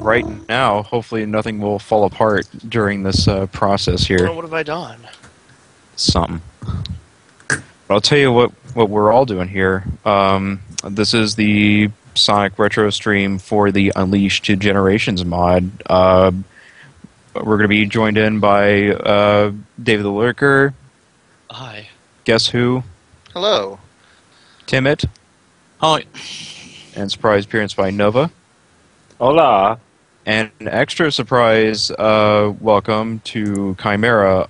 right now, hopefully nothing will fall apart during this process here. Oh, what have I done? Something. But I'll tell you what we're all doing here. This is the Sonic Retro stream for the Unleashed to Generations mod. We're going to be joined in by David the Lurker. Hi. Guess who? Hello. TimmiT. Hi. And surprise appearance by Nova. Hola. And an extra surprise welcome to Chimera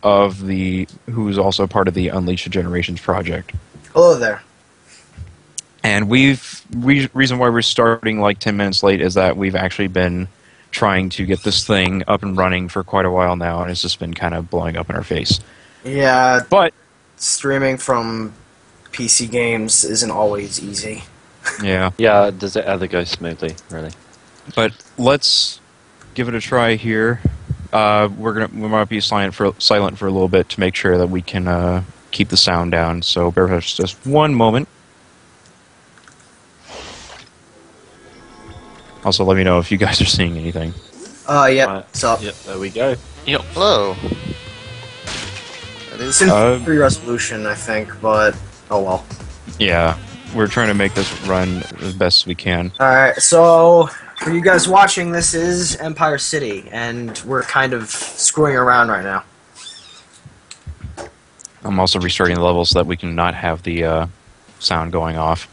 who's also part of the Unleashed to Generations project. Hello there. And reason why we're starting like 10 minutes late is that we've actually been trying to get this thing up and running for quite a while now, and it's just been kind of blowing up in our face. Yeah, but streaming from PC games isn't always easy. Yeah. Yeah, does it ever go smoothly, really? But let's give it a try here. We might be silent for a little bit to make sure that we can keep the sound down. So bear with us just one moment. Also, let me know if you guys are seeing anything. Yep. What's up? Yep, there we go. Yep. Hello. It's in free resolution, I think, but oh well. Yeah, we're trying to make this run as best as we can. Alright, so for you guys watching, this is Empire City, and we're kind of screwing around right now. I'm also restarting the level so that we can not have the sound going off.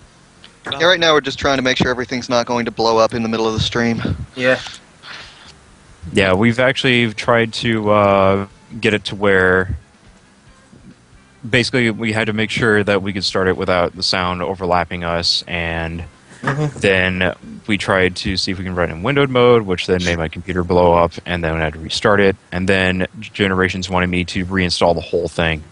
Yeah, right now we're just trying to make sure everything's not going to blow up in the middle of the stream. Yeah. Yeah, we've actually tried to get it to where basically we had to make sure that we could start it without the sound overlapping us, and then we tried to see if we can run in windowed mode, which then made my computer blow up, and then I had to restart it, and then Generations wanted me to reinstall the whole thing.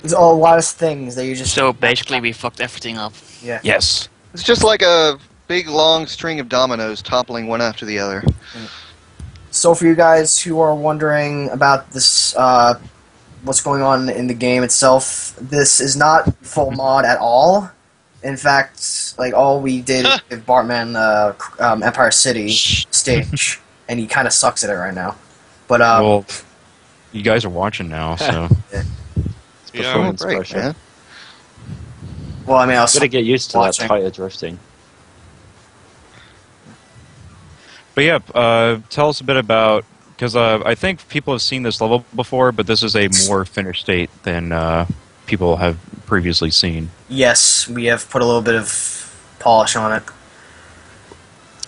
There's a lot of things that you just... So basically we fucked everything up. Yeah. Yes. It's just like a big long string of dominoes toppling one after the other. So for you guys who are wondering about this, what's going on in the game itself, this is not full mod at all. In fact, like all we did is give Bartman Empire City stage, and he kind of sucks at it right now. But well, you guys are watching now, so It's performance break, pressure. man. well, I mean, I was Gotta get used to watching. that tighter drifting. But yeah, tell us a bit about, because I think people have seen this level before, but this is a more finished state than people have previously seen. Yes, we have put a little bit of polish on it.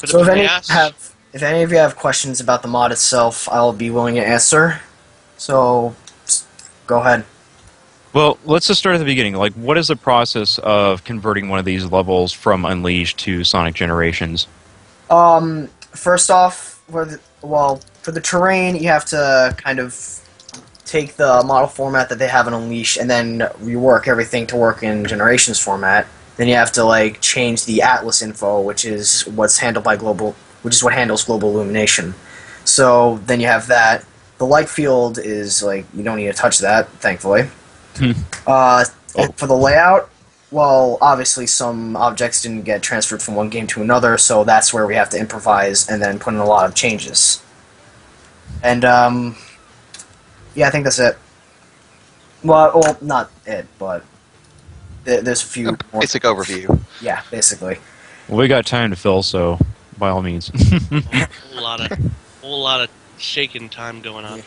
So if any of you have questions about the mod itself, I'll be willing to answer. So go ahead. Well, let's just start at the beginning. Like, what is the process of converting one of these levels from Unleashed to Sonic Generations? First off, for the terrain, you have to kind of take the model format that they have in Unleashed and then rework everything to work in Generations format. Then you have to like change the Atlas info, which is what's handled by which is what handles global illumination. So then you have that. The light field is like you don't need to touch that, thankfully. For the layout, well, obviously some objects didn't get transferred from one game to another, so that's where we have to improvise and then put in a lot of changes. And, yeah, I think that's it. Well, not it, but there's a few more. Basic overview. Yeah, basically. Well, we got time to fill, so by all means. A whole lot of shaking time going on.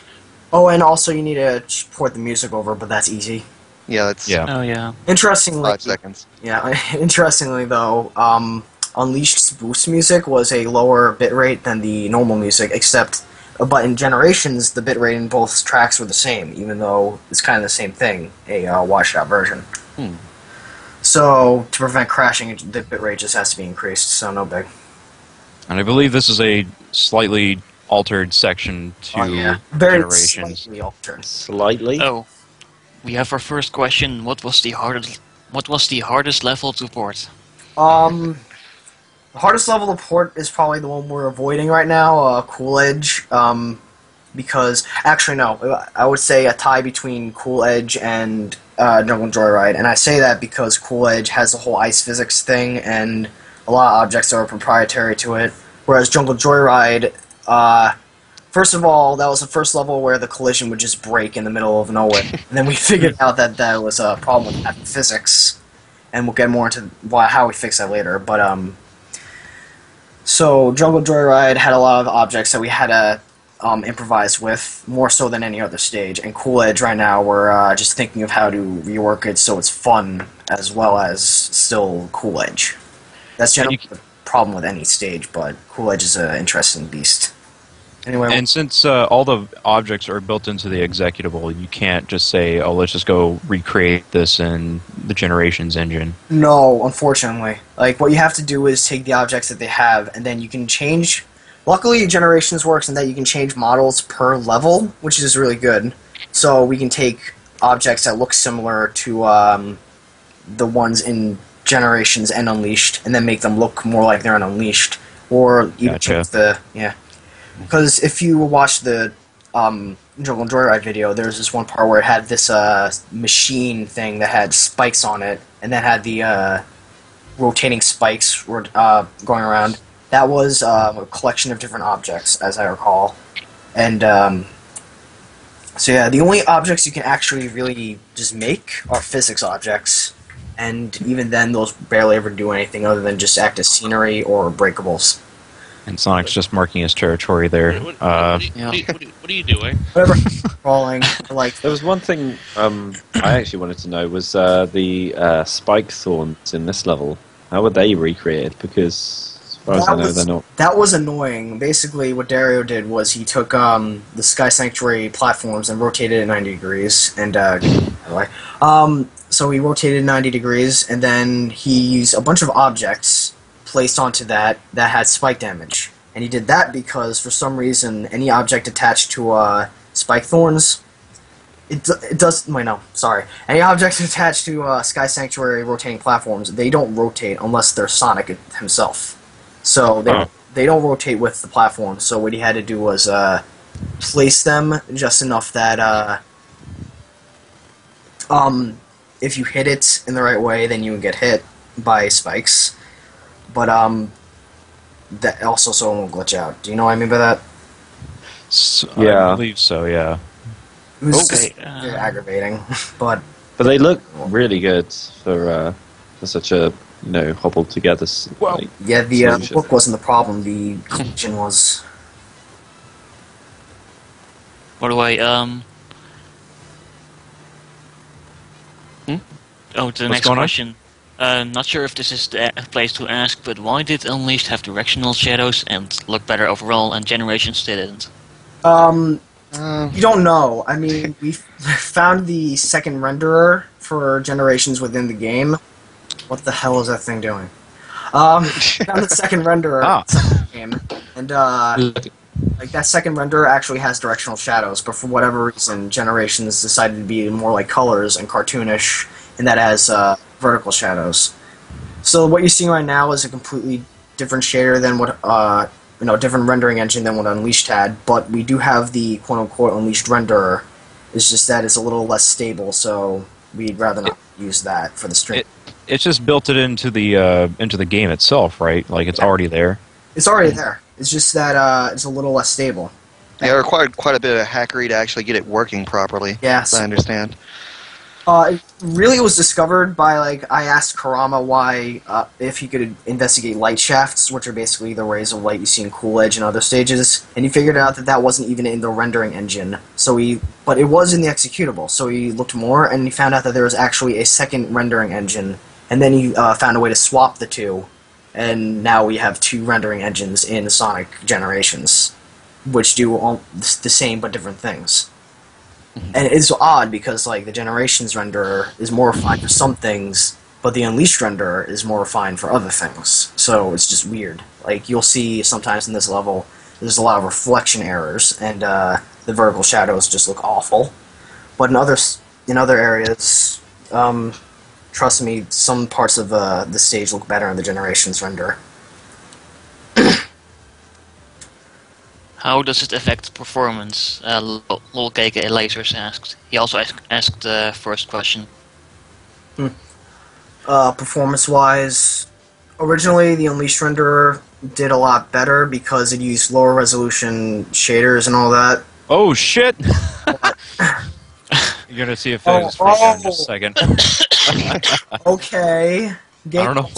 Oh, and also you need to port the music over, but that's easy. Yeah, that's Oh yeah. Interestingly, 5 seconds. Yeah, interestingly though, Unleashed's boost music was a lower bitrate than the normal music, but in Generations, the bitrate in both tracks were the same, even though it's kind of the same thing, a washed out version. So, to prevent crashing, the bitrate just has to be increased, so no big. And I believe this is a slightly altered section to Very Generations. slightly altered. Slightly. Oh, we have our first question. What was the hardest level to port? The hardest level to port is probably the one we're avoiding right now, Cool Edge, because, actually no, I would say a tie between Cool Edge and Jungle Joyride, and I say that because Cool Edge has the whole ice physics thing, and a lot of objects are proprietary to it, whereas Jungle Joyride First of all, that was the first level where the collision would just break in the middle of nowhere. And then we figured out that that was a problem with physics. And we'll get more into how we fix that later. But, so Jungle Joyride had a lot of objects that we had to improvise with, more so than any other stage. And Cool Edge right now, we're just thinking of how to rework it so it's fun, as well as still Cool Edge. That's generally the problem with any stage, but Cool Edge is an interesting beast. Anyway, And since all the objects are built into the executable, you can't just say, "Oh, let's just go recreate this in the Generations engine." no, unfortunately. Like, what you have to do is take the objects that they have, and then you can change... Luckily, Generations works in that you can change models per level, which is really good. So we can take objects that look similar to the ones in Generations and Unleashed, and then make them look more like they're in Unleashed. Or even change the... Yeah. Because if you watch the Jungle Joyride video, there's this one part where it had this machine thing that had spikes on it, and that had the rotating spikes going around. That was a collection of different objects, as I recall. And so yeah, the only objects you can actually really just make are physics objects, and even then, those barely ever do anything other than just act as scenery or breakables. And Sonic's just marking his territory there. What are you doing? Whatever, crawling, like... There was one thing I actually wanted to know was the spike thorns in this level. How were they recreated? Because as far as I know, they're not. That was annoying. Basically, what Dario did was he took the Sky Sanctuary platforms and rotated it 90 degrees. And so he rotated 90 degrees, and then he used a bunch of objects placed onto that had spike damage. And he did that because, for some reason, any object attached to spike thorns... It does... Wait, no, sorry. Any objects attached to Sky Sanctuary rotating platforms, they don't rotate unless they're Sonic himself. So they don't rotate with the platform. So what he had to do was place them just enough that if you hit it in the right way, then you would get hit by spikes. But that also so it won't glitch out. Do you know what I mean by that? I believe so, yeah. It was just very aggravating, but they look really good for such a hobbled together. Yeah, the book wasn't the problem. The collection was. By the way, to the next question. Not sure if this is the place to ask, but why did Unleashed have directional shadows and look better overall, and Generations didn't? You don't know. I mean, we found the second renderer for Generations within the game. What the hell is that thing doing? Found the second renderer in the game, and like that second renderer actually has directional shadows, but for whatever reason, Generations decided to be more like colors and cartoonish, and that has vertical shadows. So what you're seeing right now is a completely different shader than what different rendering engine than what Unleashed had, but we do have the quote-unquote Unleashed renderer. It's just that it's a little less stable, so we'd rather not use that for the stream. It's just built it into the game itself, right? Like it's already there. It's already there. It's just that it's a little less stable. Yeah, it required quite a bit of hackery to actually get it working properly. Yes. As I understand. It really was discovered by, I asked Karama why, if he could investigate light shafts, which are basically the rays of light you see in Cool Edge and other stages, and he figured out that that wasn't even in the rendering engine. But it was in the executable, so he looked more, and he found out that there was actually a second rendering engine, and then he found a way to swap the two, and now we have two rendering engines in Sonic Generations, which do all the same but different things. And it's odd because, the Generations renderer is more refined for some things, but the Unleashed renderer is more refined for other things. So it's just weird. You'll see sometimes in this level, there's a lot of reflection errors, and the vertical shadows just look awful. But in other areas, trust me, some parts of the stage look better in the Generations renderer. How does it affect performance? Lol KK Lasers asked. He also asked the first question. Performance-wise, originally the Unleashed renderer did a lot better because it used lower resolution shaders and all that. Oh shit! You're gonna see if there's in just a second. Okay. I don't know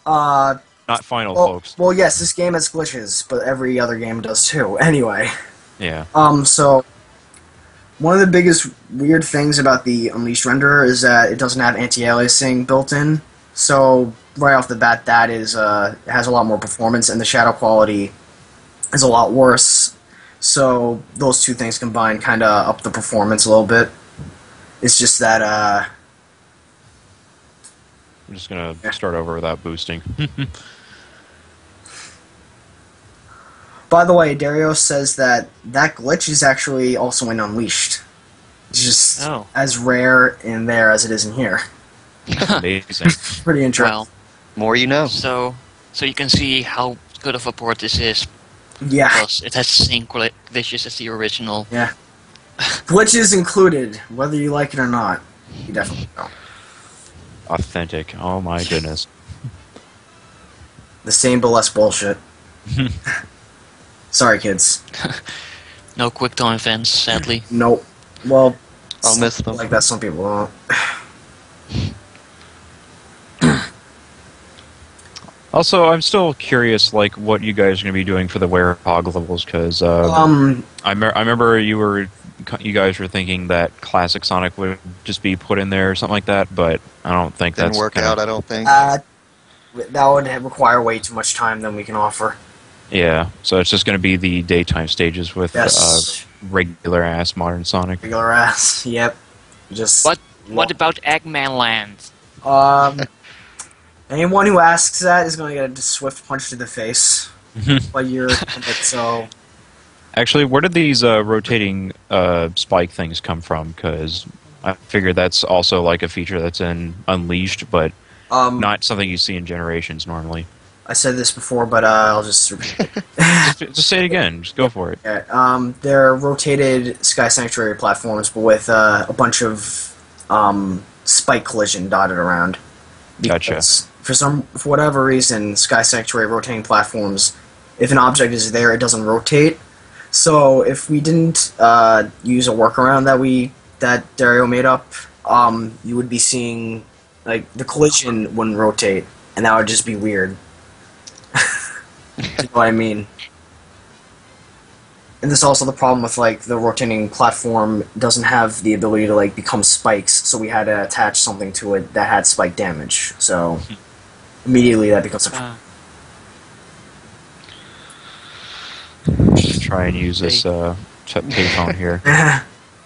why. Not final, folks. Well, yes, this game has glitches, but every other game does too. Anyway. Yeah. So one of the biggest weird things about the Unleashed renderer is that it doesn't have anti-aliasing built in. So right off the bat, that is has a lot more performance, and the shadow quality is a lot worse. So those two things combined kind of up the performance a little bit. It's just that I'm just gonna start over without boosting. By the way, Dario says that glitch is actually also in Unleashed. It's just as rare in there as it is in here. Amazing. Pretty interesting. Well, More you know. so you can see how good of a port this is. Yeah. Because it has the same glitches as the original. Yeah. Glitches included, whether you like it or not. You definitely know. Authentic. Oh my goodness. The same but less bullshit. Sorry, kids. No QuickTime events, sadly. Nope. Well, I'll miss them. like that some people won't. Also, I'm still curious, like, what you guys are going to be doing for the Werehog levels, because I remember you guys were thinking that Classic Sonic would just be put in there or something like that, but I don't think Didn't that's work out, I don't think. That would require way too much time than we can offer. Yeah, so it's just going to be the daytime stages with regular ass modern Sonic. Regular ass. Yep. Just. What about Eggman Land? Anyone who asks that is going to get a swift punch to the face. But you're so. Actually, where did these rotating spike things come from? Because I figured that's also like a feature that's in Unleashed, but not something you see in Generations normally. I said this before, but I'll just repeat it. just say it again. Just go for it. Yeah, they're rotated Sky Sanctuary platforms, but with a bunch of spike collision dotted around. Gotcha. For whatever reason, Sky Sanctuary rotating platforms, if an object is there, it doesn't rotate. So if we didn't use a workaround that Dario made up, you would be seeing like the collision wouldn't rotate, and that would just be weird. You know what I mean? And this is also the problem with like the rotating platform doesn't have the ability to like become spikes, so we had to attach something to it that had spike damage. So immediately that becomes a problem. Just try and use this payphone here.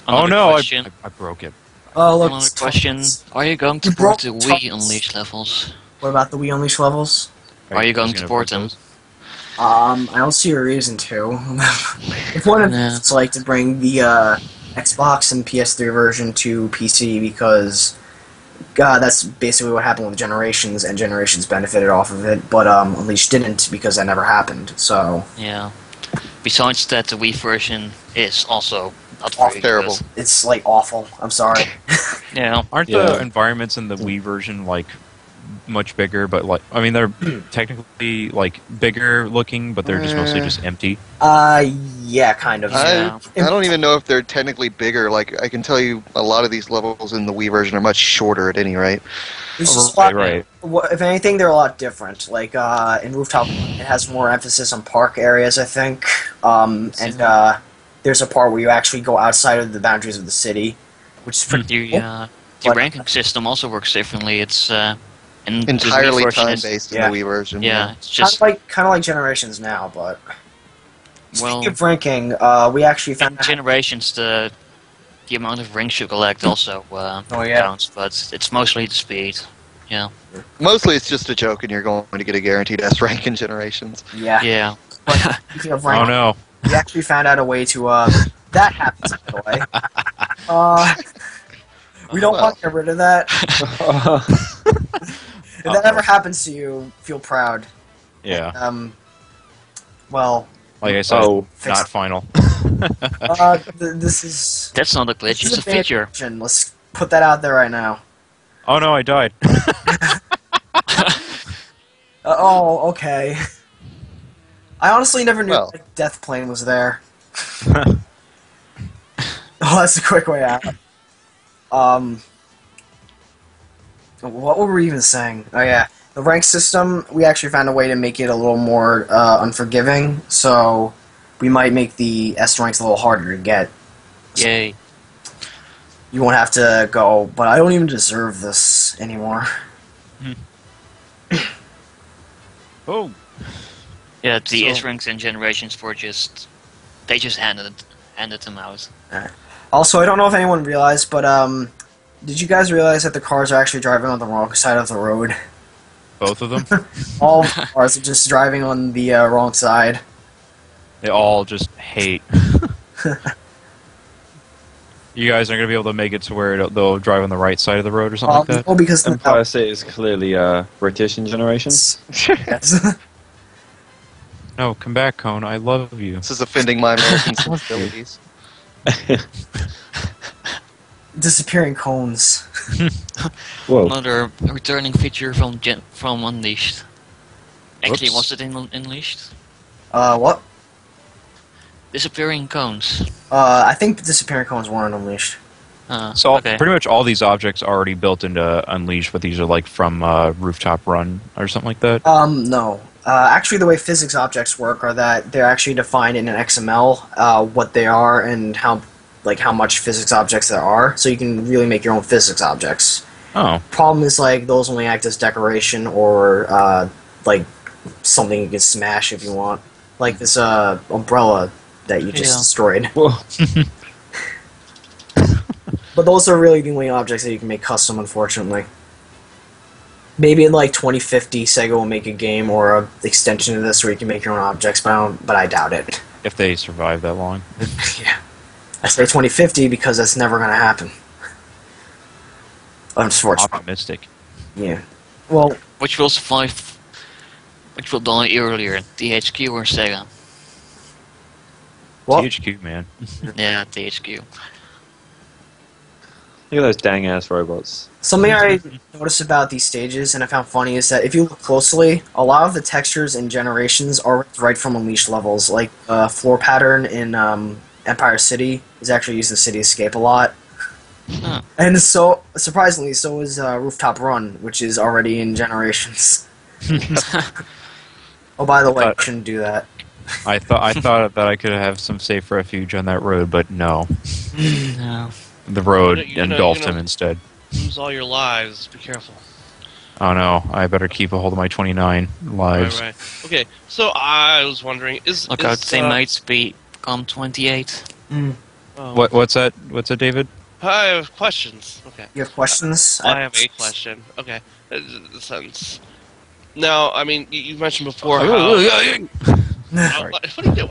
Oh no, I broke it. Oh look. Another question: are you going to port the Wii Unleashed levels? What about the Wii Unleashed levels? Are you going to port them? I don't see a reason to. If one of us like to bring the Xbox and PS3 version to PC because that's basically what happened with Generations, and Generations benefited off of it, but Unleashed didn't because that never happened. So yeah. Besides that, the Wii version is also not very terrible. good. It's like awful. I'm sorry. Yeah. Aren't the environments in the Wii version like much bigger? But like, I mean, they're technically like bigger looking, but they're just mostly just empty. Yeah, kind of. I don't even know if they're technically bigger. Like, I can tell you a lot of these levels in the Wii version are much shorter at any rate. It's just Right. If anything, they're a lot different. Like in Rooftop, it has more emphasis on park areas, I think. And there's a part where you actually go outside of the boundaries of the city, which is pretty cool. The ranking system also works differently. It's Entirely time-based in the Wii version. Yeah, it's just kind of like Generations now, but speaking of ranking, we actually found in Generations the amount of rings you collect also counts, but it's mostly the speed. Yeah. Mostly it's just a joke, and you're going to get a guaranteed S rank in Generations. Yeah. But speaking of ranking, Oh no. we actually found out a way to that happens, by the way. We don't want to get rid of that. If that ever happens to you, feel proud. Yeah. Well, Like I said, not final. this is... That's not a glitch, it's a feature. Let's put that out there right now. Oh no, I died. Oh, okay. I honestly never knew Well. Death Plane was there. Oh, that's a quick way out. What were we even saying? Oh yeah, the rank system. We actually found a way to make it a little more unforgiving. So we might make the S ranks a little harder to get. Yay. You won't have to go, but I don't even deserve this anymore. Oh, Yeah, the So- S ranks and generations were just they just handed them out. Also, I don't know if anyone realized, but did you guys realize that the cars are actually driving on the wrong side of the road? both of them. All the cars are just driving on the wrong side. They all just hate. You guys aren't gonna be able to make it to where they'll drive on the right side of the road or something like that. Well, because Empire City is clearly British in generations. Yes. No, come back, Cone. I love you. This is offending my American sensibilities. Disappearing cones. Whoa. Another returning feature from Unleashed. Actually, Whoops. was it in Unleashed? What? Disappearing cones. I think disappearing cones weren't unleashed. So Okay. pretty much all these objects are already built into Unleashed, but these are like from Rooftop Run or something like that. No. Actually, the way physics objects work are that they're actually defined in an XML, what they are and how much physics objects there are. So you can really make your own physics objects. Oh, Problem is, like, those only act as decoration or, like, something you can smash if you want. Like this, umbrella that you just Yeah. destroyed. Whoa. But those are really the only objects that you can make custom, unfortunately. Maybe in, like, 2050, Sega will make a game or an extension of this where you can make your own objects, but I doubt it. if they survive that long. Yeah. I say 2050 because that's never going to happen. Unfortunately. Optimistic. Yeah. Well, Which will survive? Which will die earlier, THQ or Sega? what? THQ, man. Yeah, THQ. Look at those dang ass robots. Something I noticed about these stages and I found funny is that if you look closely, a lot of the textures and generations are right from Unleashed levels. Like, floor pattern in Empire City is actually used in City Escape a lot. Huh. And so, surprisingly, so is Rooftop Run, which is already in Generations. Oh, by the way, I shouldn't do that. I thought that I could have some safe refuge on that road, but no. No. The road You know- engulfed you know- him instead. Lose all your lives. Be careful. Oh no, I better keep a hold of my 29 lives. Right. Okay. So I was wondering, Look out, teammates, become 28. Oh, What's that? What's that, David? I have questions. Okay. You have questions? I have a question. Okay. The sentence. Now, I mean, you mentioned before how. What are you doing?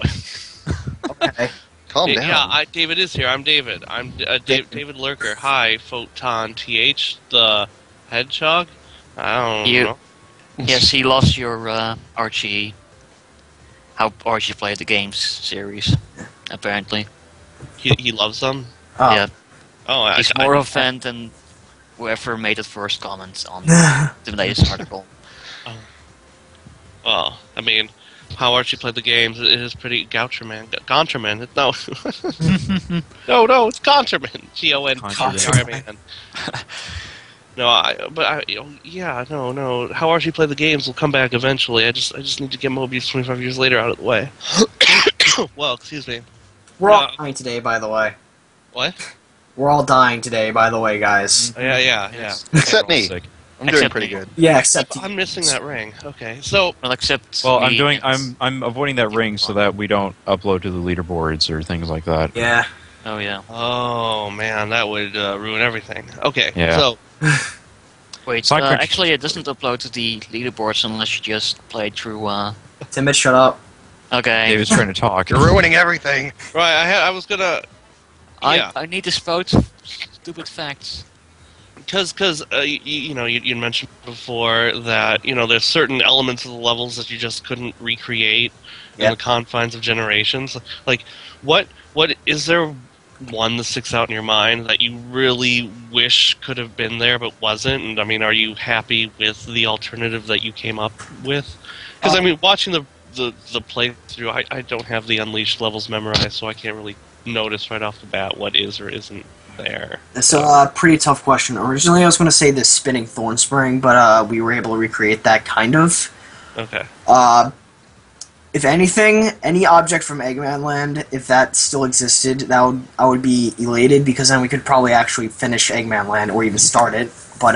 Okay. Calm down. Yeah, David is here. I'm David. I'm David Lurker. Hi, Photon TH, the hedgehog. I don't know. Yes, he loves your Archie. How Archie played the games series, apparently. He loves them. Oh. Yeah, Oh, he's more of a fan than whoever made the first comment on the latest article. Well, I mean, how Archie played the games, it is pretty Goucherman. Goncherman. No, it's Goncherman. G-O-N-T-R-M-A-N. No. How Archie played the games will come back eventually. I just need to get Mobius 25 years later out of the way. Well, excuse me. We're all dying today, by the way. What? We're all dying today, by the way, guys. Yeah. Except me. Sick. I'm doing Except pretty me. good. Yeah, except I'm missing that ring. Okay, so Well, except Well, me, I'm avoiding that ring so that we don't upload to the leaderboards or things like that. yeah. Oh yeah. oh man, that would ruin everything. Okay, Yeah. so Wait, Sonic Retro- actually, it doesn't upload to the leaderboards unless you just play through. TimmiT, shut up. Okay. David's trying to talk. You're ruining everything. right, I was gonna yeah. I need to spout stupid facts. because you mentioned before that there's certain elements of the levels that you just couldn't recreate in Yep. the confines of generations. Like what is there one that sticks out in your mind that you really wish could have been there but wasn't? And I mean, are you happy with the alternative that you came up with? Because I mean, watching the playthrough, I don't have the Unleashed levels memorized, so I can't really notice right off the bat what is or isn't there. It's a pretty tough question. Originally, I was going to say the spinning thorn spring, but we were able to recreate that kind of. Okay. If anything, any object from Eggman Land, if that still existed, I would be elated, because then we could probably actually finish Eggman Land or even start it. But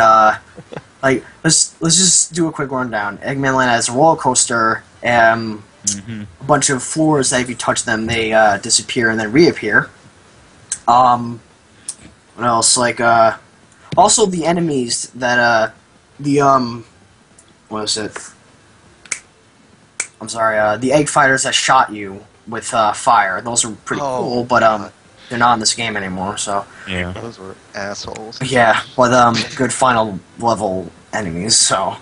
like, let's just do a quick rundown. Eggman Land has a roller coaster, a bunch of floors that if you touch them, they disappear and then reappear. What else? Like, also the enemies that what is it? I'm sorry, the egg fighters that shot you with fire. Those are pretty cool, but they're not in this game anymore, so... Yeah. Those were assholes. Yeah, but good final level enemies, so...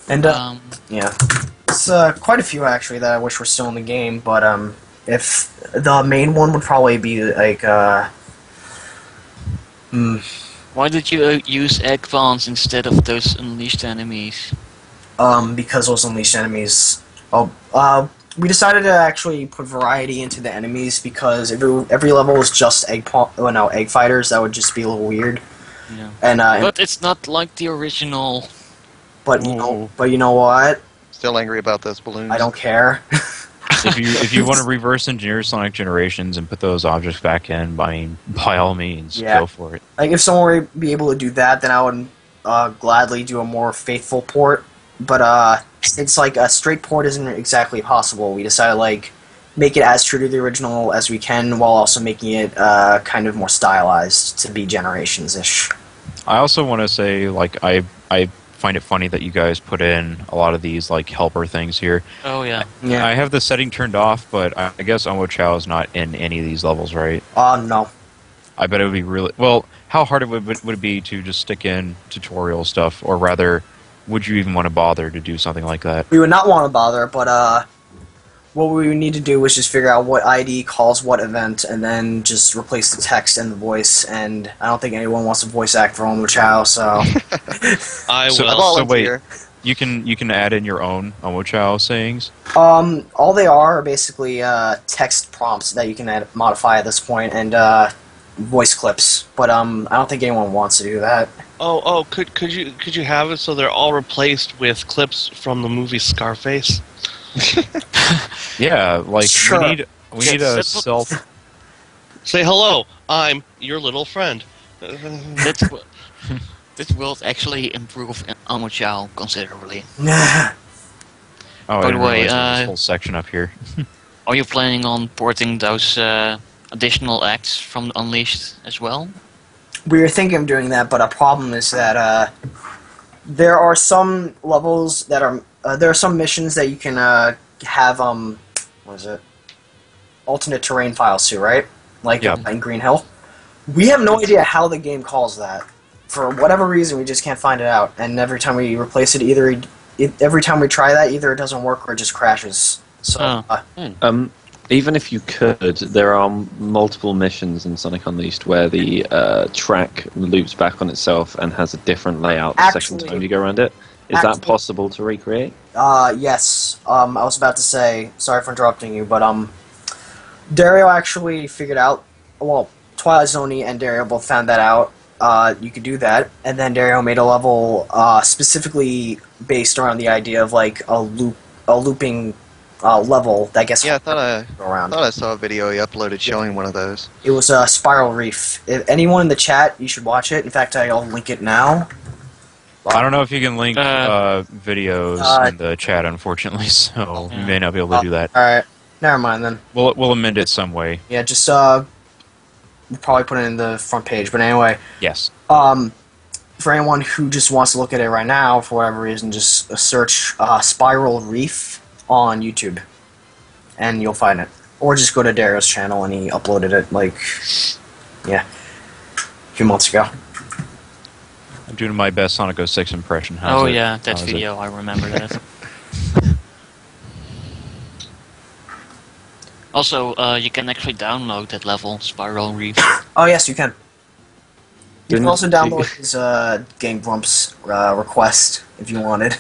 And, yeah. It's quite a few, actually, that I wish were still in the game, but if the main one would probably be, like, Why did you use egg bombs instead of those unleashed enemies? Because those unleashed enemies... we decided to actually put variety into the enemies, because if every level was just egg fighters, that would just be a little weird. Yeah. And but it's not like the original. but you know what? Still angry about those balloons. I don't care. If you want to reverse engineer Sonic Generations and put those objects back in, by all means, Yeah. go for it. Like, if someone were to be able to do that, then I would gladly do a more faithful port. But it's like a straight port isn't exactly possible. We decided, like, make it as true to the original as we can, while also making it kind of more stylized to be Generations-ish. I also want to say, like, I find it funny that you guys put in a lot of these, like, helper things here. Oh yeah. Yeah. I have the setting turned off, but I guess Omo Chow is not in any of these levels, right? No. I bet it would be really... Well, how hard would it be to just stick in tutorial stuff, or rather... Would you even want to bother to do something like that? We would not want to bother, but what we would need to do was just figure out what ID calls what event, and then just replace the text and the voice. And I don't think anyone wants to voice act for Omo Chow, so I So- will. so wait. Volunteer. You can add in your own Omo Chow sayings. all they are basically text prompts that you can modify at this point, and voice clips. But I don't think anyone wants to do that. Could you have it so they're all replaced with clips from the movie Scarface? Yeah, like Sure. we need a self. Say hello, I'm your little friend. This will actually improve Omo Chow considerably. Oh, By I the didn't way, realize there was this whole section up here. Are you planning on porting those additional acts from Unleashed as well? We were thinking of doing that, but a problem is that there are some levels that are there are some missions that you can have what is it? Alternate terrain files to, right? Like Yeah. in Green Hill. We have no idea how the game calls that. For whatever reason, we just can't find it out. And every time we replace it, every time we try that, either it doesn't work or it just crashes. So Even if you could, there are multiple missions in Sonic Unleashed where the track loops back on itself and has a different layout the second Actually- time you go around it. Is that possible to recreate? yes. I was about to say, sorry for interrupting you, but Dario actually figured out, well, Twilight Zoney and Dario both found that out. You could do that, and then Dario made a level specifically based around the idea of like a looping level that gets Yeah, I thought around. I saw a video he uploaded showing one of those. It was a Spiral Reef. If anyone in the chat, you should watch it. In fact, I'll link it now. I don't know if you can link videos Uh, in the chat, unfortunately, so we may not be able to do that. Alright, never mind then. We'll amend it some way. Yeah, just we'll probably put it in the front page. But anyway, Yes. for anyone who just wants to look at it right now, for whatever reason, just search Spiral Reef on YouTube, and you'll find it. Or just go to Dario's channel, and he uploaded it, like, yeah, a few months ago. I'm doing my best Sonic 06 impression. How's Oh it? yeah, that How's it? video, I remember that. Also, you can actually download that level, Spiral Reef. Oh yes, you can. You can Didn't also you- download his Game Grumps request if you wanted.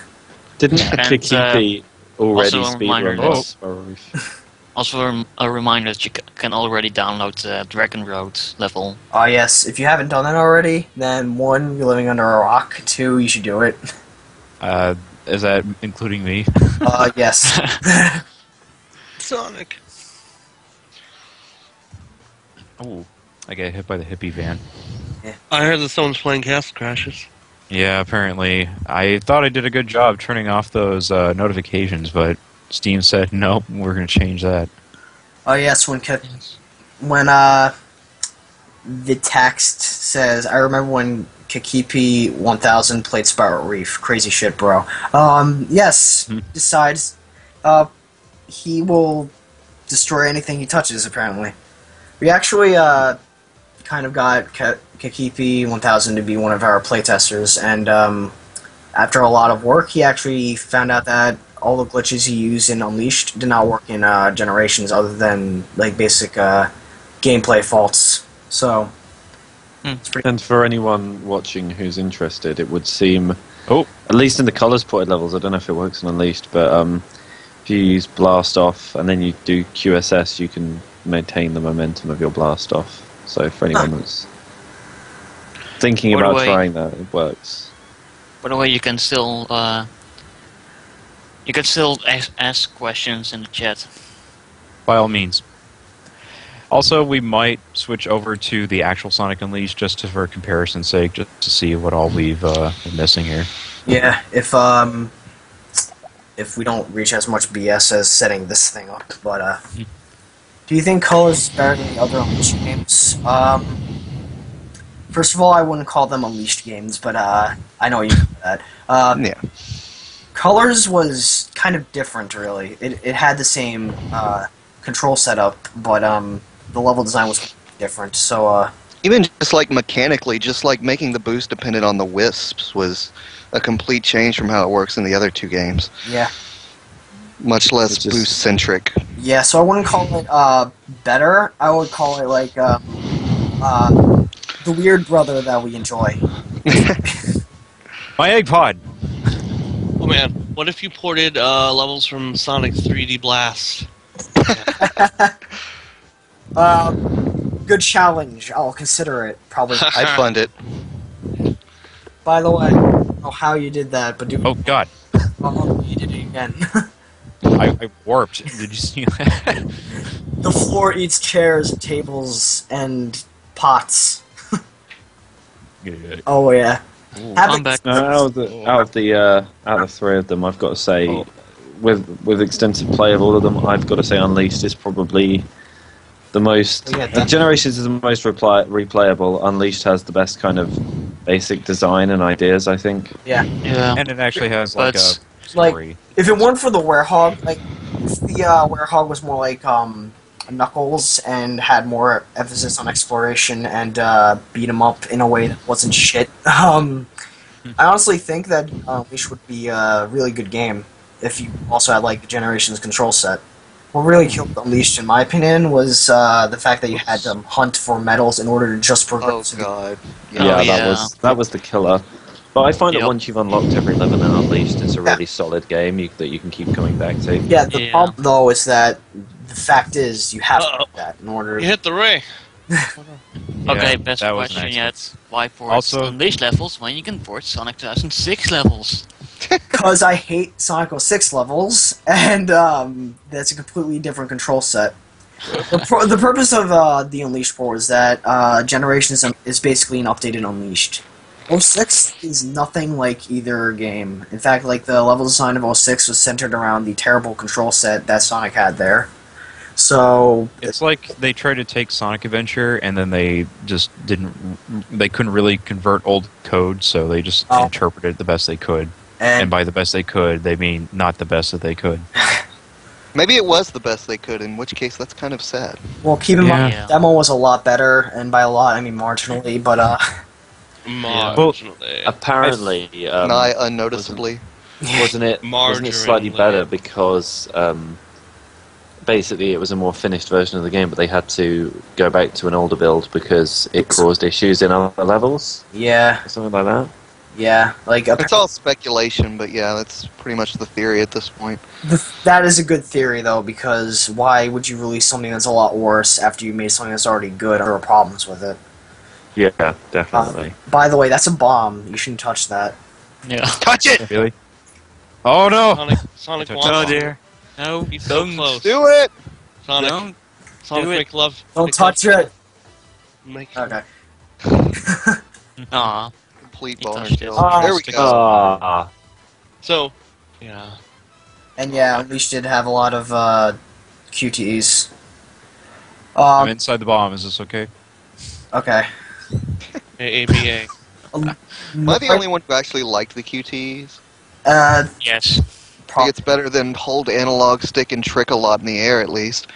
Didn't And, Kikipi already also a reminder speedrun that- this? Spiral Reef? Also, a reminder that you can already download the Dragon Road level. Oh yes, if you haven't done that already, then 1, you're living under a rock. 2, you should do it. Is that including me? Yes. Sonic. Oh, I got hit by the hippie van. I heard that someone's playing Castle Crashes. Yeah, apparently. I thought I did a good job turning off those notifications, but Steam said, nope, we're going to change that. Oh yes, when the text says, I remember when Kikipi 1000 played Spiral Reef. Crazy shit, bro. Yes, decides he will destroy anything he touches, apparently. We actually kind of got Kikipi 1000 to be one of our playtesters, and after a lot of work, he actually found out that all the glitches he used in Unleashed did not work in Generations, other than like basic gameplay faults. So, it's pretty. And for anyone watching who's interested, it would seem, Oh, at least in the colours ported levels, I don't know if it works in Unleashed, but if you use Blast Off and then you do QSS, you can maintain the momentum of your Blast Off. So for anyone that's thinking By the about way- trying that, it works. By the way, you can still ask questions in the chat. by all means. Also, we might switch over to the actual Sonic Unleashed just for comparison's sake, just to see what all we've been missing here. Yeah, if we don't reach as much BS as setting this thing up, but do you think Colors is better than the other Unleashed games? First of all, I wouldn't call them Unleashed games, but I know you do that. Yeah. Colors was kind of different, really. It had the same control setup, but the level design was different. So Even just like mechanically, just like making the boost dependent on the wisps was a complete change from how it works in the other two games. yeah, Much less It's just- boost centric. yeah. So I wouldn't call it better. I would call it like the weird brother that we enjoy. My egg pod! Oh man, what if you ported levels from Sonic 3D Blast? Good challenge. I'll consider it. Probably. I'd fund it. By the way, I don't know how you did that, but Oh, God. you did it again. I warped. Did you see that? The floor eats chairs, tables, and pots. Good. Oh yeah. I'm back. No, out of the three of them, I've got to say, with extensive play of all of them, I've got to say Unleashed is probably the most. Yeah, that- Generations is the most replayable. Unleashed has the best kind of basic design and ideas, I think. Yeah. Yeah. And it actually has like But, a story. If it weren't for the Werehog, like if the Werehog was more like Knuckles and had more emphasis on exploration and beat 'em up in a way that wasn't shit. I honestly think that Unleashed would be a really good game if you also had like the Generations control set. What really killed Unleashed, in my opinion, was the fact that you had to hunt for medals in order to just progress. Oh god. Yeah. Yeah, that was the killer. But I find that Yep. once you've unlocked every level in Unleashed, it's a really solid game that you can keep coming back to. Yeah, the Yeah. problem though is that the fact is you have to do that in order. You hit the ring. Okay, Yeah, best that was question nice. yet. Why port Also- Unleashed levels when you can port Sonic 2006 levels? Because I hate Sonic 06 levels, and that's a completely different control set. The purpose of the Unleashed port is that Generations is basically an updated Unleashed. 06 is nothing like either game. In fact, like the level design of 06 was centered around the terrible control set that Sonic had there. So It's like they tried to take Sonic Adventure and then they just they couldn't really convert old code, so they just Oh. interpreted it the best they could. And by the best they could, they mean not the best that they could. Maybe it was the best they could, in which case that's kind of sad. well, keep in mind, Yeah. the demo was a lot better, and by a lot I mean marginally. But Marginally. Apparently, Nigh unnoticeably. wasn't it slightly Margarine better land. because basically it was a more finished version of the game, but they had to go back to an older build because it caused issues in other levels, Yeah, or something like that. yeah. Like It's all speculation, but yeah, that's pretty much the theory at this point. that is a good theory though, because why would you release something that's a lot worse after you made something that's already good or problems with it? Yeah, definitely. By the way, that's a bomb. You shouldn't touch that. Yeah. Touch it! Really? Oh no! Sonic Oh, wants Oh it. dear. No, He's so don't. close. Do it! Sonic, Don't. Sonic, do it. make love. Don't make touch love. it. Make Okay. Aw. Complete He boner touched it. kill. Oh, There we stick- go. Ah, So, yeah. And yeah, Unleashed did have a lot of QTEs. I'm inside the bomb. Is this okay? Okay. AABA. Am I the only one who actually liked the QTs? Yes. I think it's better than hold analog stick and trick a lot in the air, at least.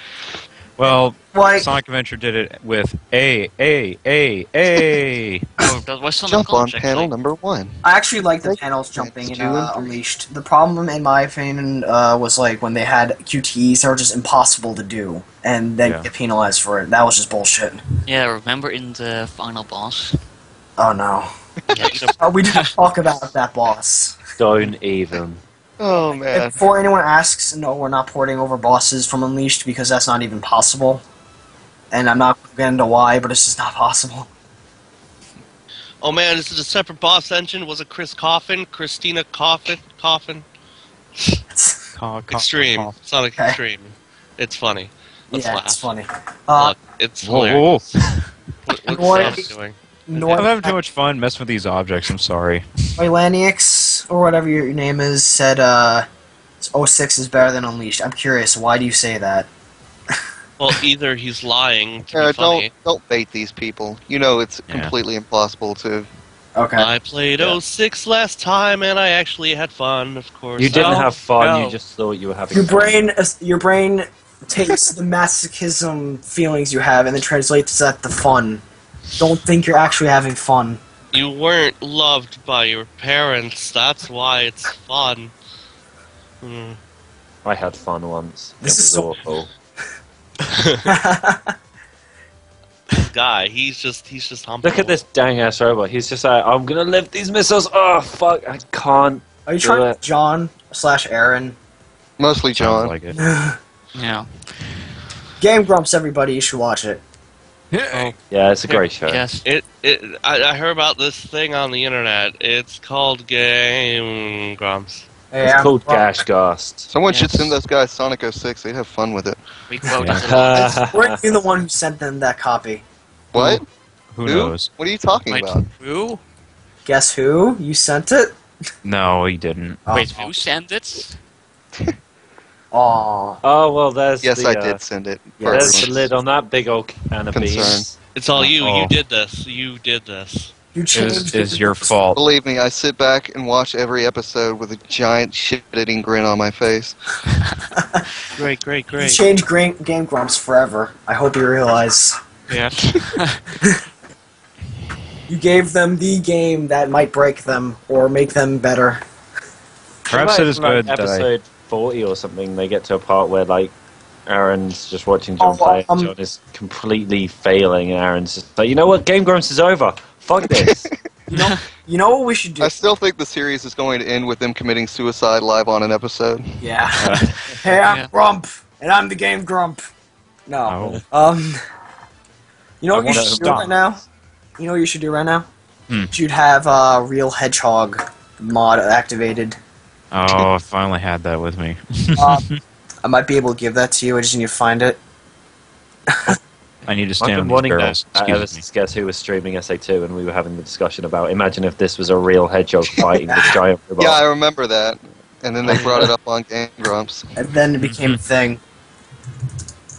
Well, Like, Sonic Adventure did it with A. Oh, that was Sonic Jump on Launch, panel actually. number 1. I actually like the Thank panels you. jumping in It's 2 and 3. Unleashed. The problem, in my opinion, was like when they had QTEs, they were just impossible to do, and then Yeah. get penalized for it. That was just bullshit. Yeah, remember in the final boss? Oh no. Yeah, We didn't talk about that boss. don't even. Oh, And man. before anyone asks, no, we're not porting over bosses from Unleashed because that's not even possible. And I'm not going to get into why, but it's just not possible. Oh man, this is a separate boss engine. Was it Chris Coffin? Christina Coffin? Extreme. Sonic Okay. Extreme. It's funny. Let's yeah, laugh. it's funny. Look, it's Whoa, hilarious. whoa, What's What? Sam doing? I'm Nor- having too much fun messing with these objects. I'm sorry. Lanix, or whatever your name is, said 06 is better than Unleashed. I'm curious, why do you say that? Well, either he's lying to be funny. Don't bait these people. You know it's Yeah. completely impossible to... Okay. I played Yeah. 06 last time and I actually had fun, of course. You didn't No, have fun. no. You just thought you were having Your fun. brain takes the masochism feelings you have and then translates that to fun. Don't think you're actually having fun. You weren't loved by your parents. That's why it's fun. Hmm. I had fun once. This it is was so- awful. Guy, he's just humble. Look at this dang ass robot. He's just like, I'm gonna lift these missiles. Oh fuck, I can't. Are you Do trying it. John/Aaron? Mostly Sounds John. like it. yeah. Game Grumps, everybody, you should watch it. Oh, Yeah, it's a great show. Yes. I heard about this thing on the internet. It's called Game Grumps. Hey, It's I'm called Grump. Gash Gast. Someone should Yes. send those guys Sonic 06. They'd have fun with it. We quoted a lot. We're the one who sent them that copy. What? Who knows? What are you talking Wait, about? who? Guess who? You sent it? No, he didn't. Wait, who sent it? Aw. Oh well, there's Yes, the, I did send it. yeah, for There's the everyone's lid on that big old can of concern. beans. It's all you. Oh. You did this. You did this. You It changed is your fault. Believe me, I sit back and watch every episode with a giant shit-eating grin on my face. Great, great, You great. changed Game Grumps forever. I hope you realize. Yes. You gave them the game that might break them or make them better. Perhaps it is Like, good that I... Episode 40 or something, they get to a part where like Aaron's just watching John Oh, play, and John is completely failing, and Aaron's just like, you know what, Game Grumps is over. Fuck this. You know what we should do? I still think the series is going to end with them committing suicide live on an episode. Yeah. Hey, I'm Yeah. Grump, and I'm the Game Grump. No. You know what you wanna should do stop. right now? You know what you should do right now? Hmm. You should have Real Hedgehog mod activated. Oh, I finally had that with me. I might be able to give that to you. I just need to find it. I need to I've stand been on these wanting barrels. that ever Excuse me. since Guess Who was streaming SA2, and we were having the discussion about, imagine if this was a real hedgehog fighting this giant robot. Yeah, I remember that. And then they brought it up on Game Grumps. And then it became a thing.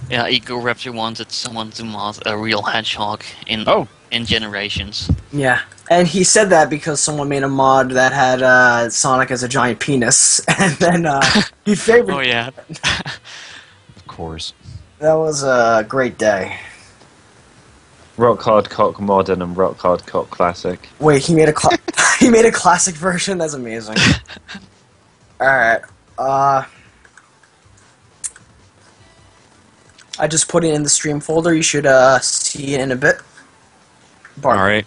Yeah, Ego Raptor wanted someone to mod a real hedgehog in Oh. in Generations. Yeah. And he said that because someone made a mod that had Sonic as a giant penis. And then he favored Oh yeah. Of course. That was a great day. Rock Hard Cock Modern and Rock Hard Cock Classic. Wait, he made a he made a classic version? That's amazing. Alright. I just put it in the stream folder. You should see it in a bit. Bart. All right,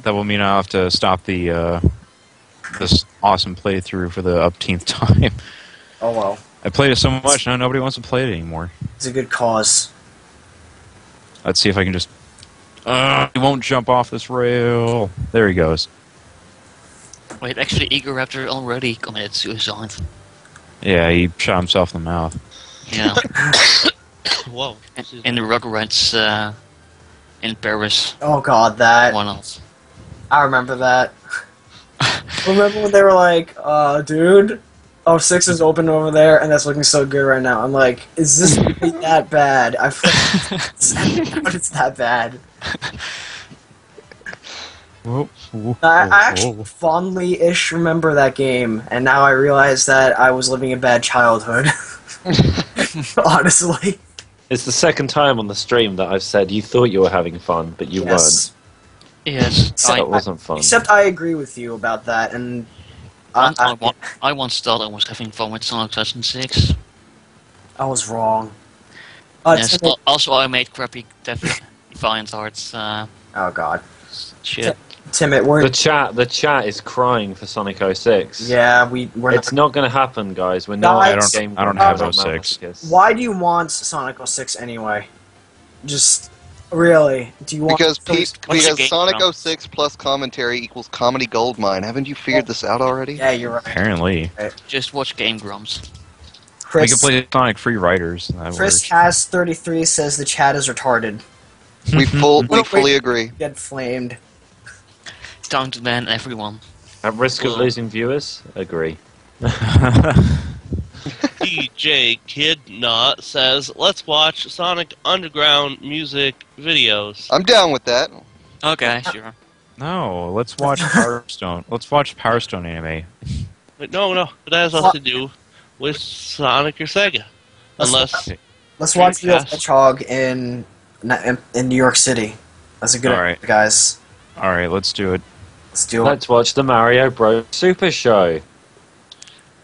that will mean I'll have to stop the this awesome playthrough for the upteenth time. Oh well. I played it so much now nobody wants to play it anymore. It's a good cause. Let's see if I can just. He won't jump off this rail. There he goes. Wait, actually, Eagle Raptor already committed suicide. Yeah, he shot himself in the mouth. Yeah. Whoa. In the Rugrats in Paris. Oh god, that. One else. I remember that. Remember when they were like, dude, 06 is open over there, and that's looking so good right now. I'm like, is this really that bad? I feel like it's that bad. I actually fondly-ish remember that game, and now I realize that I was living a bad childhood. Honestly. It's the second time on the stream that I've said you thought you were having fun, but you weren't. Yes. That wasn't fun. Except I agree with you about that, and I once thought I was having fun with Sonic 2006. I was wrong. Yes, also I made crappy Defiant Arts oh god. shit. TimmiT, we're... The chat is crying for Sonic 06. Yeah, we're It's not going to happen, guys. We're No, not I don't have 06. Why do you want Sonic 06 anyway? Just really, do you want? Because what's the game Sonic from? 06 plus commentary equals comedy goldmine. Haven't you figured this out already? Yeah, you're right. Apparently. Just watch Game Grumps. We Chris, can play Sonic Free Riders. That Chris works. Cass 33 says the chat is retarded. We fully agree. Get flamed. It's time to ban everyone. At risk of losing viewers? Agree. DJ Kidnot says, let's watch Sonic Underground music videos. I'm down with that. Okay, sure. No, let's watch Power Stone. Let's watch Power Stone anime. But no, it has nothing to do with Sonic or Sega. Unless... Let's watch the Dreamcast. Hedgehog in New York City. That's a good All right. idea, guys. All right, let's do it. Let's do it. Let's watch the Mario Bros. Super Show.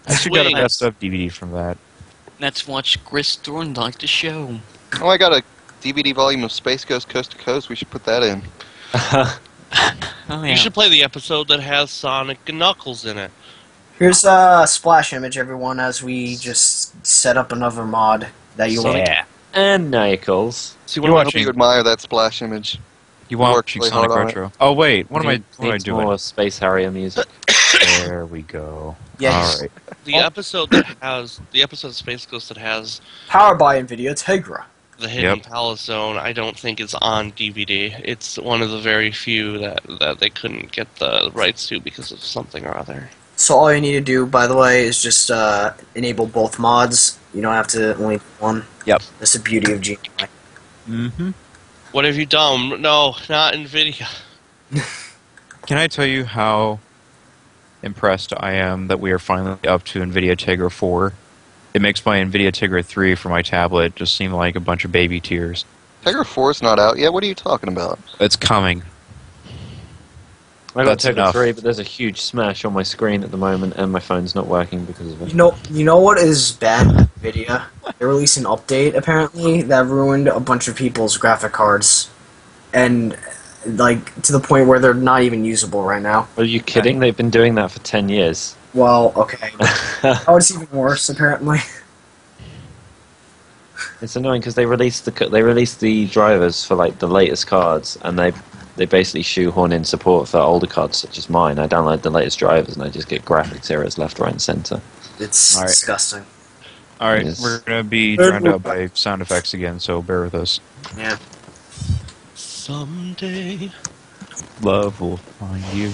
I actually got a Sweet. messed up DVD from that. Let's watch Chris Thorndike the show. Oh, I got a DVD volume of Space Ghost Coast to Coast. We should put that in. Oh yeah. You should play the episode that has Sonic and Knuckles in it. Here's a splash image, everyone, as we just set up another mod that you will. Yeah. And Knuckles. See, You're I hope watching- you admire that splash image. You want Worked to really Sonic hard on Retro? Oh wait, what am I Needs doing? more Space Harrier music. There we go. Yeah, All right. The episode that has... The episode of Space Ghost that has Powered by NVIDIA Tegra. the Hidden Yep. Palace Zone, I don't think it's on DVD. It's one of the very few that they couldn't get the rights to because of something or other. So all you need to do, by the way, is just enable both mods. You don't have to only one. Yep. That's the beauty of GUI. Mm-hmm. What have you done? No, not NVIDIA. Can I tell you how impressed I am that we are finally up to NVIDIA Tegra 4? It makes my NVIDIA Tegra 3 for my tablet just seem like a bunch of baby tears. Tegra 4 is not out yet. What are you talking about? It's coming. I got That's Tegra enough. 3, but there's a huge smash on my screen at the moment, and my phone's not working because of it. You know what is bad with NVIDIA? They released an update, apparently, that ruined a bunch of people's graphic cards. And, like, to the point where they're not even usable right now. Are you kidding? They've been doing that for 10 years. Well, okay. Oh, it's even worse, apparently. It's annoying because they released the drivers for like the latest cards, and they basically shoehorn in support for older cards such as mine. I download the latest drivers, and I just get graphics errors left, right, and center. It's All right. disgusting. All right, Yes. we're going to be drowned out by sound effects again, so bear with us. Yeah. Someday. Love will find you.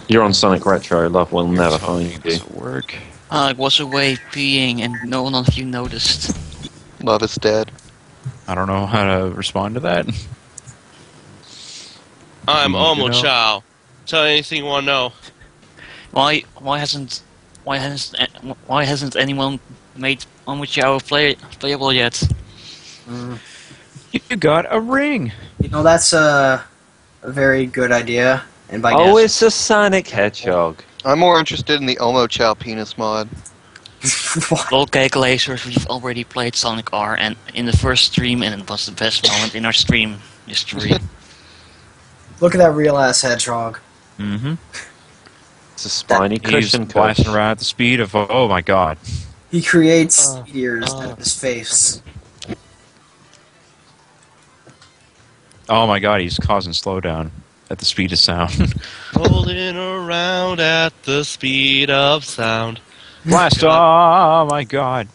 You're on Sonic Retro. Love will never Your find phone you. doesn't work. I was away peeing and no one of you noticed. Love is dead. I don't know how to respond to that. I'm You Omo know? Chow. Tell me anything you want to know. Why hasn't anyone made Omochao playable yet? You got a ring. You know, that's a very good idea. And by Oh, it's a Sonic Hedgehog. I'm more interested in the Omo Chow penis mod. Lol cake lasers, we've already played Sonic R and in the first stream, and it was the best moment in our stream history. Look at that real ass hedgehog. Mm-hmm. It's a spiny He's cushion. blasting around at the speed of, oh my god. He creates meteors out of his face. Oh my god, he's causing slowdown at the speed of sound. Rolling around at the speed of sound. Blast! Oh my god.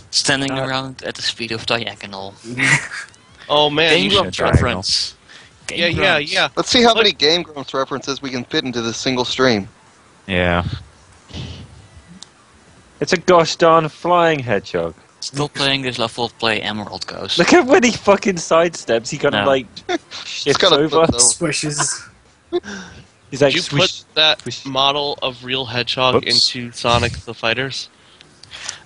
Standing around at the speed of diagonal. Oh man, Game you should- Grumps reference. Game Grumps. yeah. Let's see how many Game Grumps references we can fit into this single stream. Yeah. It's a gosh darn flying hedgehog. Still playing this level of play Emerald Ghost. Look at when he fucking sidesteps. He kind of No. like shifts kinda over. flips over. Swishes. He's like Did you swish. put that swish. model of real hedgehog Whoops. into Sonic the Fighters?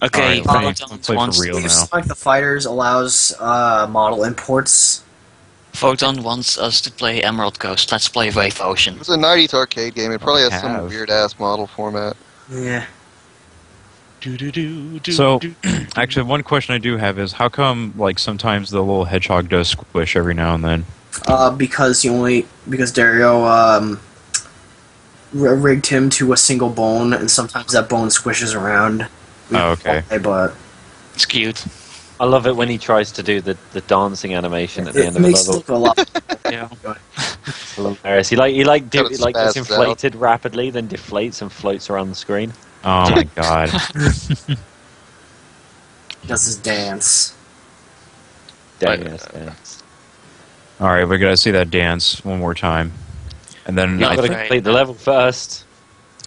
Okay, Alright, Photon let's play for wants, real now. Sonic the Fighters allows model imports. Photon wants us to play Emerald Ghost. Let's play Wave Ocean. It was a 90s arcade game. It probably has some Have. weird-ass model format. Yeah. So, actually, one question I do have is, how come, like, sometimes the little hedgehog does squish every now and then? Because Dario rigged him to a single bone, and sometimes that bone squishes around. Oh, okay. But It's cute. I love it when he tries to do the dancing animation at the it end of the makes it level. look a lot. Yeah. It's hilarious. He Kinda gets spazzed inflated rapidly, then deflates and floats around the screen. Oh my god. Does his dance. Dang Right. yes, dance. Alright, we gotta see that dance one more time. And then You've I got to think... complete the level first.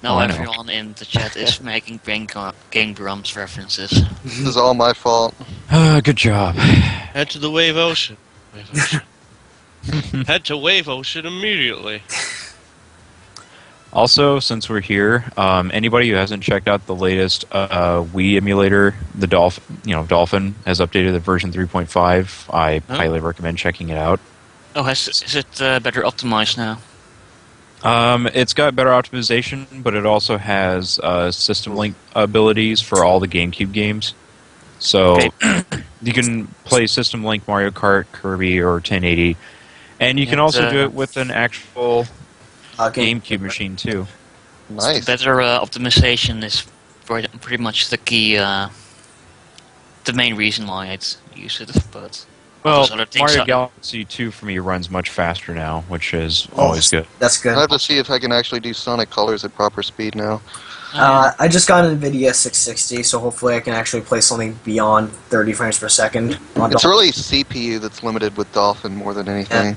Now Oh, I know. everyone in the chat is making Game Grumps references. This is all my fault. good job. Head to the Wave Ocean. Wave Ocean. Head to Wave Ocean immediately. Also, since we're here, anybody who hasn't checked out the latest Wii emulator, the Dolphin has updated the version 3.5. I highly recommend checking it out. Oh, is it better optimized now? It's got better optimization, but it also has system link abilities for all the GameCube games. So you can play System Link Mario Kart, Kirby, or 1080, and you can also do it with an actual GameCube machine too. Nice. Better optimization is pretty much the key, the main reason why I'd use it. But Well, those other things Mario are- Galaxy 2 for me runs much faster now, which is always good. That's good. I have to see if I can actually do Sonic Colors at proper speed now. I just got an NVIDIA 660, so hopefully I can actually play something beyond 30 frames per second. On It's Dolphin. really CPU that's limited with Dolphin more than anything.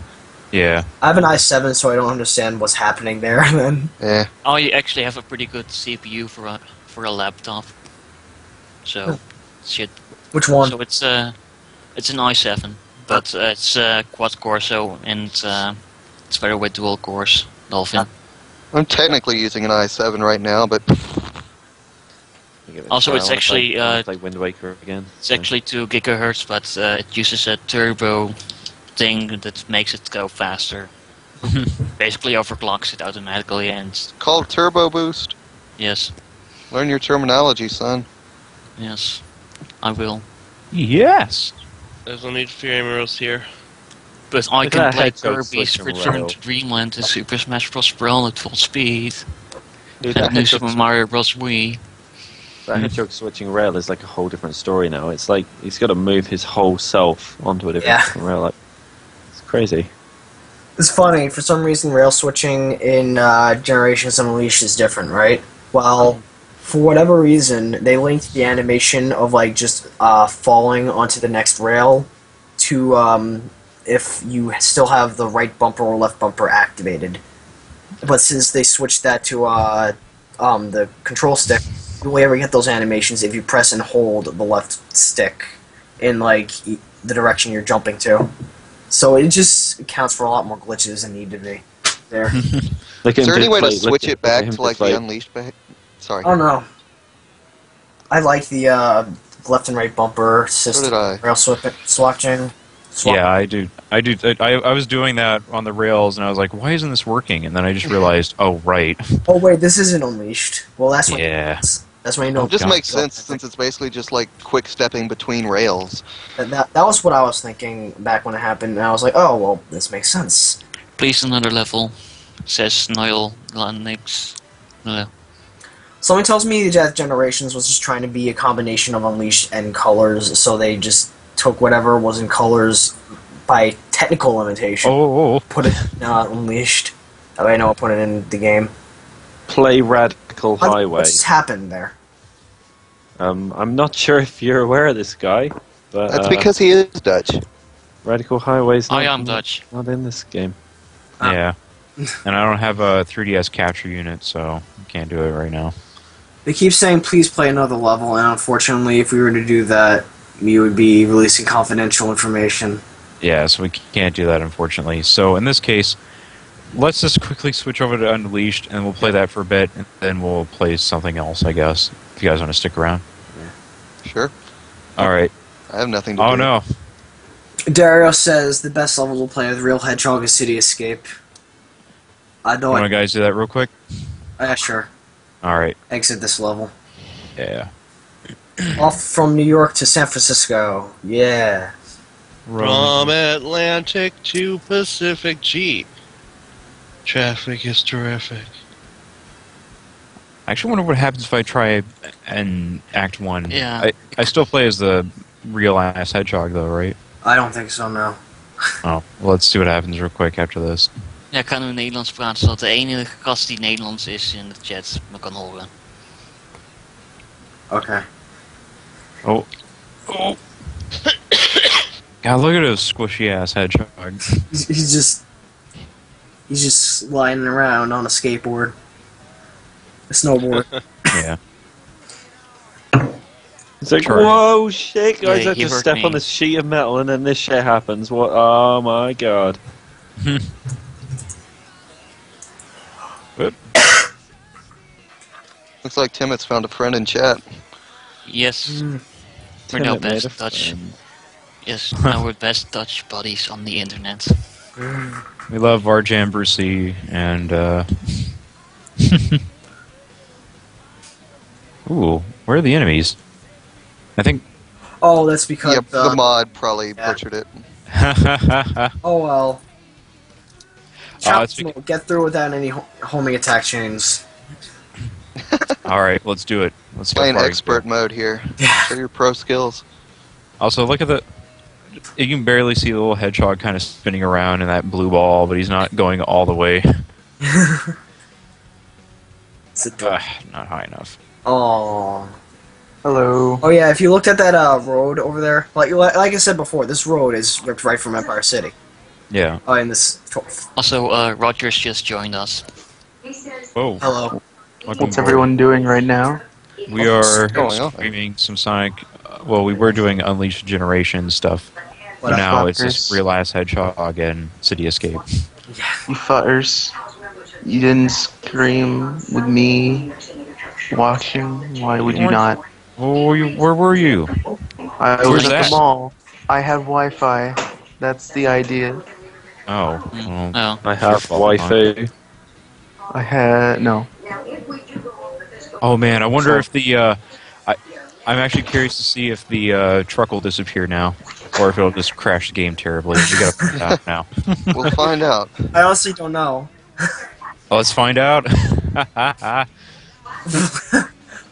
Yeah. I have an i7, so I don't understand what's happening there. Then Yeah. Oh, you actually have a pretty good CPU for a laptop. So, shit. which one? So it's an i7, but it's quad core, and it's better with dual cores. Dolphin. I'm technically using an i7 right now, but Also, it's actually, play Wind Waker again. It's actually 2 gigahertz, but it uses a turbo thing that makes it go faster. Basically overclocks it automatically, and called Turbo Boost. yes, Learn your terminology, son. yes, I will. Yes. There's no need for Emeralds here. But I Look can at that play hedgehog Kirby's switching Return rail. to Dreamland and Super Smash Bros. Brawl at full speed. Dude, And that New hedgehog, Super Mario Bros. Wii. that hedgehog switching rail is like a whole different story now. It's like he's got to move his whole self onto a different rail. Like, it's crazy. It's funny. For some reason, rail switching in Generations Unleashed is different, right? Well, for whatever reason, they linked the animation of like just falling onto the next rail to if you still have the right bumper or left bumper activated. But since they switched that to the control stick, you only ever get those animations if you press and hold the left stick in like the direction you're jumping to. So it just accounts for a lot more glitches than need to be there. Is there any way to switch it back to like the Unleashed? Sorry. Oh no. I like the left and right bumper system. So did I. Rail switching. Yeah, I do. I was doing that on the rails, and I was like, "Why isn't this working?" And then I just realized, "Oh, right." Oh wait, this isn't Unleashed. Well, that's what Yeah. that's That's when you know. It just God. makes sense since it's basically just like quick stepping between rails. That was what I was thinking back when it happened, and I was like, oh well, this makes sense. Please another level, says Noel Lanix. Something tells me that Generations was just trying to be a combination of Unleashed and Colors, so they just took whatever was in Colors by technical limitation, put it in Unleashed. That way I know I'll put it in the game. Play Radical Highway. What just happened there? I'm not sure if you're aware of this guy, but That's because he is Dutch. Radical Highway's I am Dutch. not in this game. Yeah. And I don't have a 3DS capture unit, so I can't do it right now. They keep saying, please play another level, and unfortunately, if we were to do that, we would be releasing confidential information. Yeah, so we can't do that, unfortunately. So in this case, let's just quickly switch over to Unleashed, and we'll play that for a bit, and then we'll play something else, I guess, if you guys want to stick around. Sure. All right. I have nothing to do. Oh, no. Dario says the best level to play with Real Hedgehog is City Escape. I know Want to guys do that real quick? Yeah, sure. All right. Exit this level. Yeah. Off from New York to San Francisco. Yeah. From Atlantic to Pacific, gee. Traffic is terrific. I actually wonder what happens if I try an Act 1. Yeah. I still play as the real-ass hedgehog, though, right? I don't think so, no. Oh, well, let's see what happens real quick after this. Ja, ik ga nu Nederlands praten, zodat de enige gast die Nederlands is in de chat me kan horen. Okay. Oh. God, look at this squishy-ass hedgehog. He's just sliding around on a skateboard. A snowboard. Yeah. It's like, Charge. whoa, shit, guys, Yeah, I he just hurt step me. on this sheet of metal and then this shit happens. What? Oh my god. Whoop. Looks like Timmit's found a friend in chat. Yes, we're Tim, now it made a best Dutch. friend. Yes, now we're best Dutch buddies on the internet. We love Varjam Brucey and, Ooh, where are the enemies? I think... Oh, that's because Yep, the mod probably butchered it. oh well. it's Chop, get through without any homing attack chains. Alright, let's do it. Let's see how Playing far I can expert go. mode here. Yeah. Show your pro skills. Also, look at the... You can barely see the little hedgehog kind of spinning around in that blue ball, but he's not going all the way. Not high enough. Oh. Hello. Oh yeah, if you looked at that road over there, like I said before, this road is ripped right from Empire City. Yeah. Oh, in this. Also, Rodgers just joined us. Whoa. Hello. Welcome What's aboard. everyone doing right now? We are going on? streaming some Sonic... well, we were doing Unleashed Generation stuff. What But up, now it's just fuckers? Real Ass Hedgehog and City Escape. You fuckers. You didn't scream with me watching. Why would you not? Where were you? I Where's was at that? the mall. I have Wi-Fi. That's the idea. Oh. Well, Oh, I have Your fault, waifu. I had no. oh man, I wonder if the... I'm actually curious to see if the truck will disappear now. Or if it'll just crash the game terribly. We gotta find out now. We'll find out. I honestly don't know. Let's find out.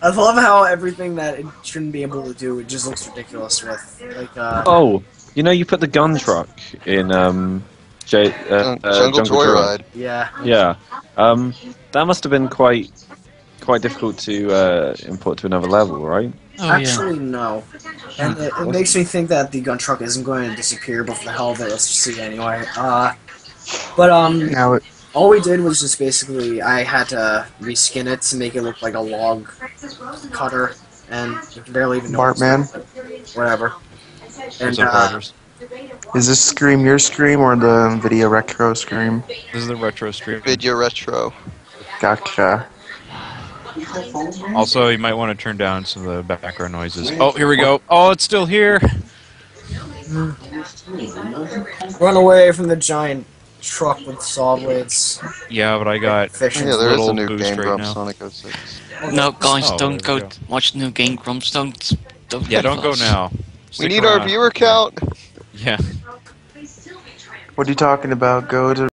I love how everything that it shouldn't be able to do, it just looks ridiculous with. Like, Oh, you know, you put the gun truck in Jungle Jungle Joyride. yeah. Yeah. That must have been quite difficult to import to another level, right? oh yeah. Actually, no. And it makes me think that the gun truck isn't going to disappear, but for the hell of it, let's just see anyway. Now it. All we did was just basically, I had to reskin it to make it look like a log cutter, and you can barely even know. Bartman. Whatever. And, What's up, Rodgers? Is this Scream your Scream or the Video Retro Scream? This is the retro stream. Video retro. Gotcha. Also, you might want to turn down some of the background noises. Oh, here we go. Oh, it's still here. run away from the giant truck with saw blades. Yeah, but I got Efficient. Yeah, there is little a new boost Game right Grumps now. Sonic 06. No, guys, Oh, don't there we go go. watch the new Game Grumps. Don't. Yeah, don't go us. now. We Stick need our around. viewer count. Yeah. What are you talking about? Go to